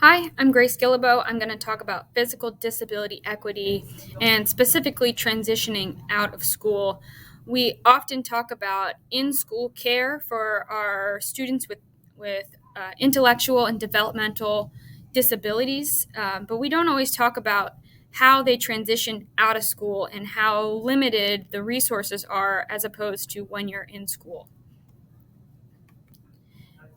Hi, I'm Grace Gillibo. I'm going to talk about physical disability equity and specifically transitioning out of school. We often talk about in-school care for our students with intellectual and developmental disabilities, but we don't always talk about how they transition out of school and how limited the resources are as opposed to when you're in school.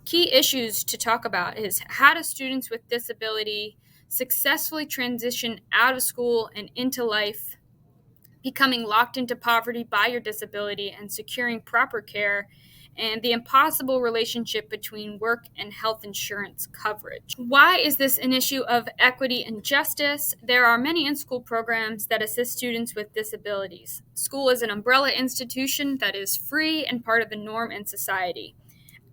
Key issues to talk about is how do students with disability successfully transition out of school and into life, becoming locked into poverty by your disability and securing proper care, and the impossible relationship between work and health insurance coverage. Why is this an issue of equity and justice? There are many in-school programs that assist students with disabilities. School is an umbrella institution that is free and part of the norm in society.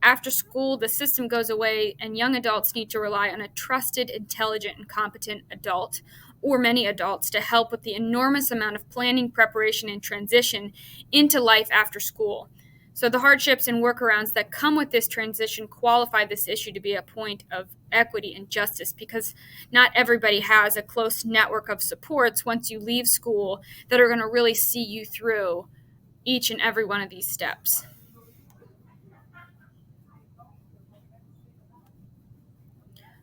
After school, the system goes away, and young adults need to rely on a trusted, intelligent, and competent adult, or many adults, to help with the enormous amount of planning, preparation, and transition into life after school. So, the hardships and workarounds that come with this transition qualify this issue to be a point of equity and justice because not everybody has a close network of supports once you leave school that are going to really see you through each and every one of these steps.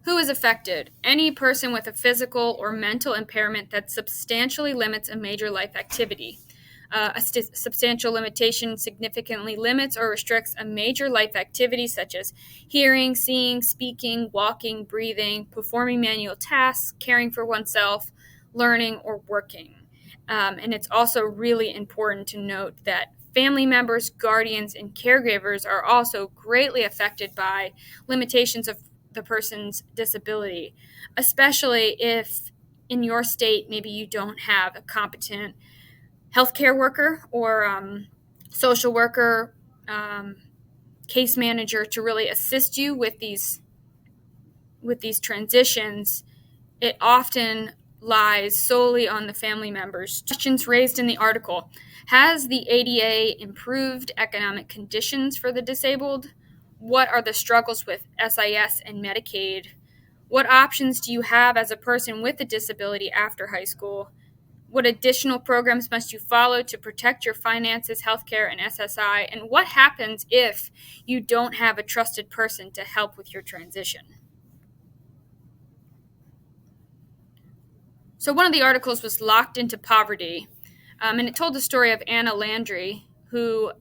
Who is affected? Any person with a physical or mental impairment that substantially limits a major life activity. Substantial limitation significantly limits or restricts a major life activity such as hearing, seeing, speaking, walking, breathing, performing manual tasks, caring for oneself, learning, or working. And it's also really important to note that family members, guardians, and caregivers are also greatly affected by limitations of the person's disability, especially if in your state maybe you don't have a competent healthcare worker or social worker, um, case manager to really assist you with these transitions. It often lies solely on the family members. Questions raised in the article: has the ADA improved economic conditions for the disabled? What are the struggles with SIS and Medicaid? What options do you have as a person with a disability after high school? What additional programs must you follow to protect your finances, healthcare, and SSI? And what happens if you don't have a trusted person to help with your transition? So one of the articles was Locked into Poverty, and it told the story of Anna Landry, who,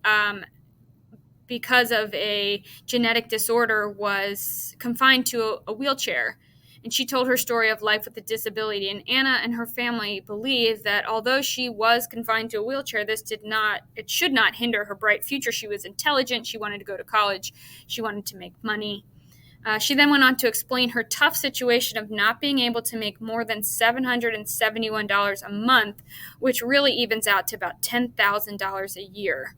because of a genetic disorder, was confined to a wheelchair. And she told her story of life with a disability. And Anna and her family believe that although she was confined to a wheelchair, it should not hinder her bright future. She was intelligent. She wanted to go to college. She wanted to make money. She then went on to explain her tough situation of not being able to make more than $771 a month, which really evens out to about $10,000 a year,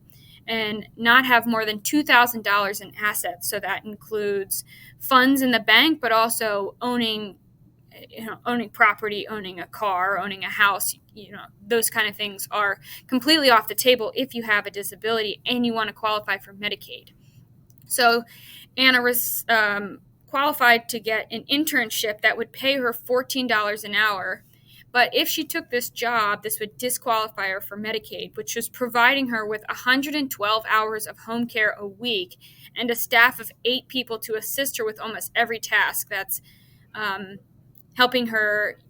and not have more than $2,000 in assets. So that includes funds in the bank, but also owning property, owning a car, owning a house. Those kind of things are completely off the table if you have a disability and you want to qualify for Medicaid. So Anna was qualified to get an internship that would pay her $14 an hour. But if she took this job, this would disqualify her for Medicaid, which was providing her with 112 hours of home care a week and a staff of 8 people to assist her with almost every task. That's helping her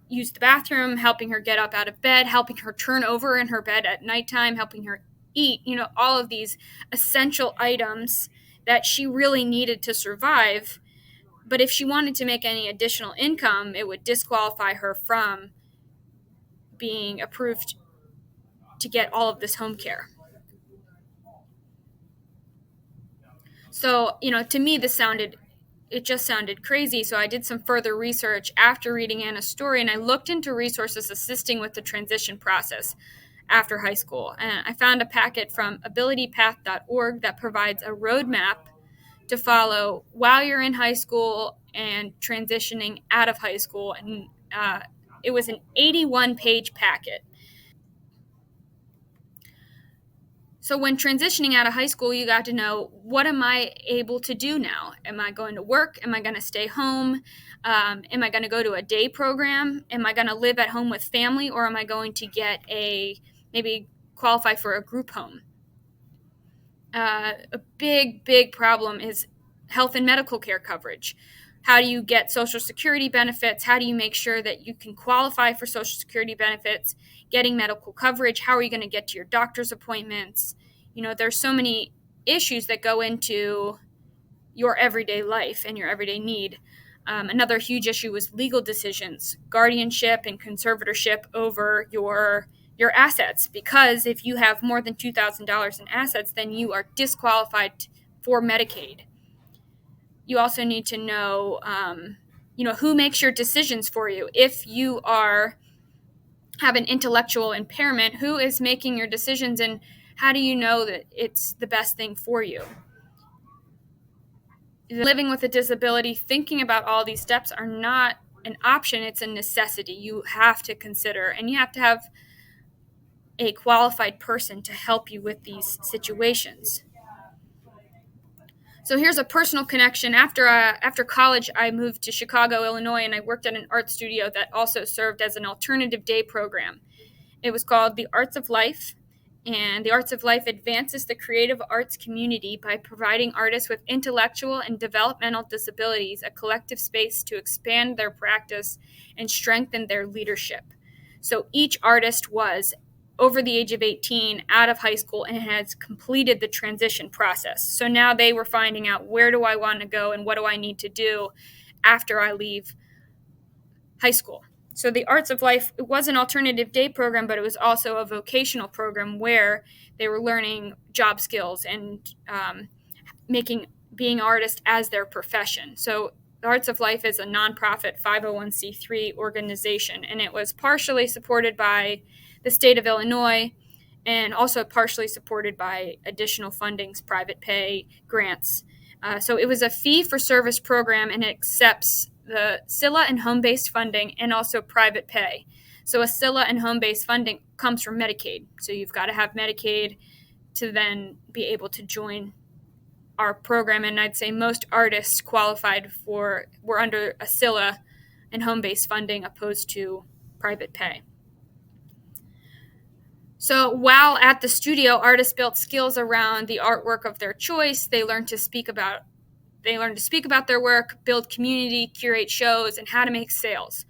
use the bathroom, helping her get up out of bed, helping her turn over in her bed at nighttime, helping her eat, all of these essential items that she really needed to survive. But if she wanted to make any additional income, it would disqualify her from being approved to get all of this home care. So, to me, it just sounded crazy. So I did some further research after reading Anna's story, and I looked into resources assisting with the transition process after high school. And I found a packet from abilitypath.org that provides a roadmap to follow while you're in high school and transitioning out of high school. And it was an 81-page packet. So when transitioning out of high school, you got to know, what am I able to do now? Am I going to work? Am I going to stay home? Am I going to go to a day program? Am I going to live at home with family, or am I going to get maybe qualify for a group home? A big problem is health and medical care coverage. How do you get Social Security benefits? How do you make sure that you can qualify for Social Security benefits? Getting medical coverage, how are you going to get to your doctor's appointments? There's so many issues that go into your everyday life and your everyday need. Another huge issue was legal decisions, guardianship and conservatorship over your assets, because if you have more than $2,000 in assets, then you are disqualified for Medicaid. You also need to know, who makes your decisions for you. If you have an intellectual impairment, who is making your decisions, and how do you know that it's the best thing for you? Living with a disability, thinking about all these steps are not an option, it's a necessity. You have to consider, and you have to have a qualified person to help you with these situations. So here's a personal connection. After college, I moved to Chicago, Illinois, and I worked at an art studio that also served as an alternative day program. It was called The Arts of Life, and The Arts of Life advances the creative arts community by providing artists with intellectual and developmental disabilities a collective space to expand their practice and strengthen their leadership. So each artist was over the age of 18, out of high school, and has completed the transition process. So now they were finding out, where do I want to go and what do I need to do after I leave high school. So the Arts of Life, it was an alternative day program, but it was also a vocational program where they were learning job skills and being an artist as their profession. So the Arts of Life is a nonprofit 501c3 organization, and it was partially supported by the state of Illinois and also partially supported by additional fundings, private pay, grants. So it was a fee-for-service program, and it accepts the SILA and home-based funding and also private pay. So a SILA and home-based funding comes from Medicaid. So you've got to have Medicaid to then be able to join our program. And I'd say most artists were under a SILA and home-based funding opposed to private pay. So while at the studio, artists built skills around the artwork of their choice. They learned to speak about their work, build community, curate shows, and how to make sales.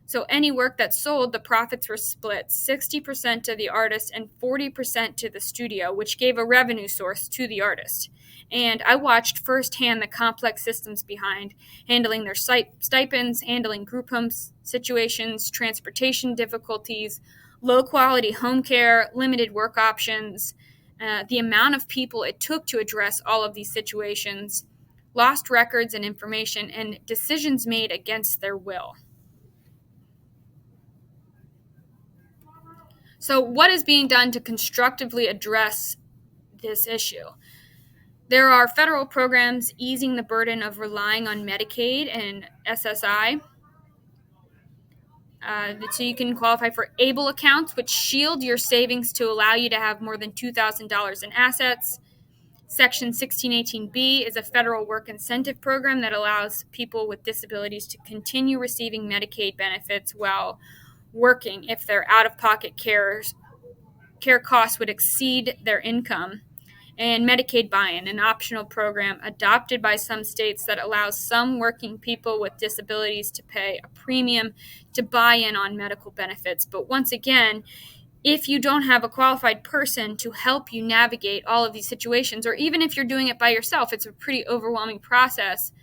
So any work that sold, the profits were split 60% to the artist and 40% to the studio, which gave a revenue source to the artist. And I watched firsthand the complex systems behind handling their stipends, handling group home situations, transportation difficulties, low-quality home care, limited work options, the amount of people it took to address all of these situations, lost records and information, and decisions made against their will. So what is being done to constructively address this issue? There are federal programs easing the burden of relying on Medicaid and SSI. So you can qualify for ABLE accounts, which shield your savings to allow you to have more than $2,000 in assets. Section 1618B is a federal work incentive program that allows people with disabilities to continue receiving Medicaid benefits while working if their out-of-pocket care costs would exceed their income. And Medicaid buy-in, an optional program adopted by some states that allows some working people with disabilities to pay a premium to buy in on medical benefits. But once again, if you don't have a qualified person to help you navigate all of these situations, or even if you're doing it by yourself, it's a pretty overwhelming process.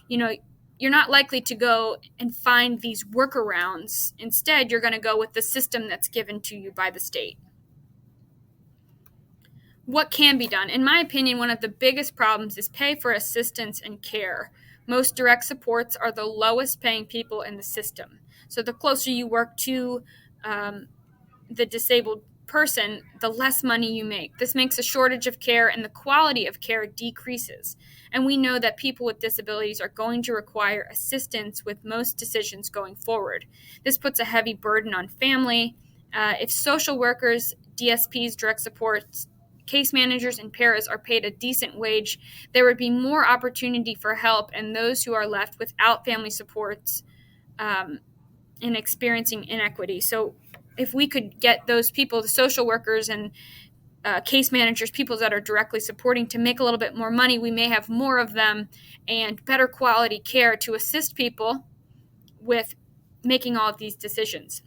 You're not likely to go and find these workarounds. Instead, you're going to go with the system that's given to you by the state. What can be done? In my opinion, one of the biggest problems is pay for assistance and care. Most direct supports are the lowest paying people in the system. So the closer you work to the disabled person, the less money you make. This makes a shortage of care, and the quality of care decreases. And we know that people with disabilities are going to require assistance with most decisions going forward. This puts a heavy burden on family. If social workers, DSPs, direct supports case managers and paras are paid a decent wage, there would be more opportunity for help, and those who are left without family supports and experiencing inequity. So if we could get those people, the social workers and case managers, people that are directly supporting, to make a little bit more money, we may have more of them and better quality care to assist people with making all of these decisions.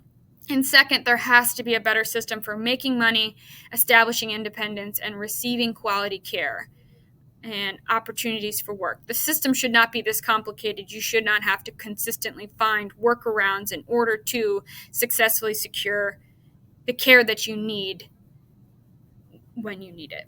And second, there has to be a better system for making money, establishing independence, and receiving quality care and opportunities for work. The system should not be this complicated. You should not have to consistently find workarounds in order to successfully secure the care that you need when you need it.